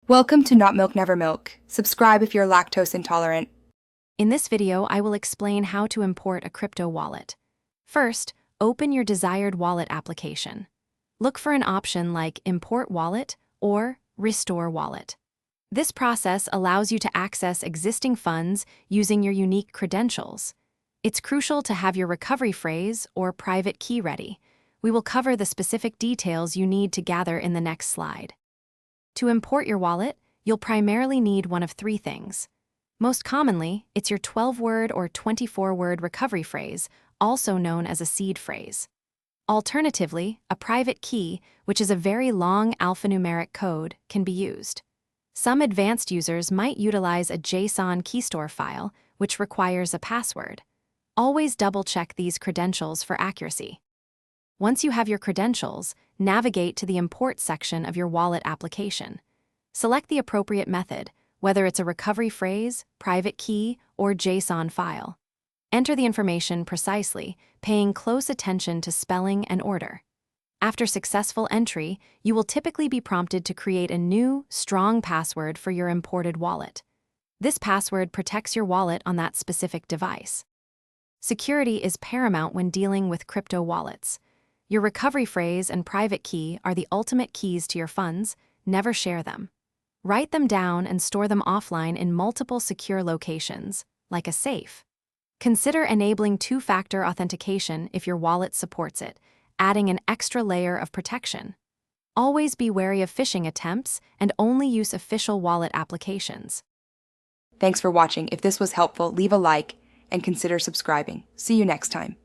Welcome to Not Milk Never Milk. Subscribe if you're lactose intolerant. In this video, I will explain how to import a crypto wallet. First, open your desired wallet application. Look for an option like Import Wallet or Restore Wallet. This process allows you to access existing funds using your unique credentials. It's crucial to have your recovery phrase or private key ready. We will cover the specific details you need to gather in the next slide. To import your wallet, you'll primarily need one of three things. Most commonly, it's your 12-word or 24-word recovery phrase, also known as a seed phrase. Alternatively, a private key, which is a very long alphanumeric code, can be used. Some advanced users might utilize a JSON key store file, which requires a password. Always double-check these credentials for accuracy. Once you have your credentials, navigate to the Import section of your wallet application. Select the appropriate method, whether it's a recovery phrase, private key, or JSON file. Enter the information precisely, paying close attention to spelling and order. After successful entry, you will typically be prompted to create a new, strong password for your imported wallet. This password protects your wallet on that specific device. Security is paramount when dealing with crypto wallets. Your recovery phrase and private key are the ultimate keys to your funds. Never share them. Write them down and store them offline in multiple secure locations, like a safe. Consider enabling two-factor authentication if your wallet supports it, adding an extra layer of protection. Always be wary of phishing attempts and only use official wallet applications. Thanks for watching. If this was helpful, leave a like and consider subscribing. See you next time.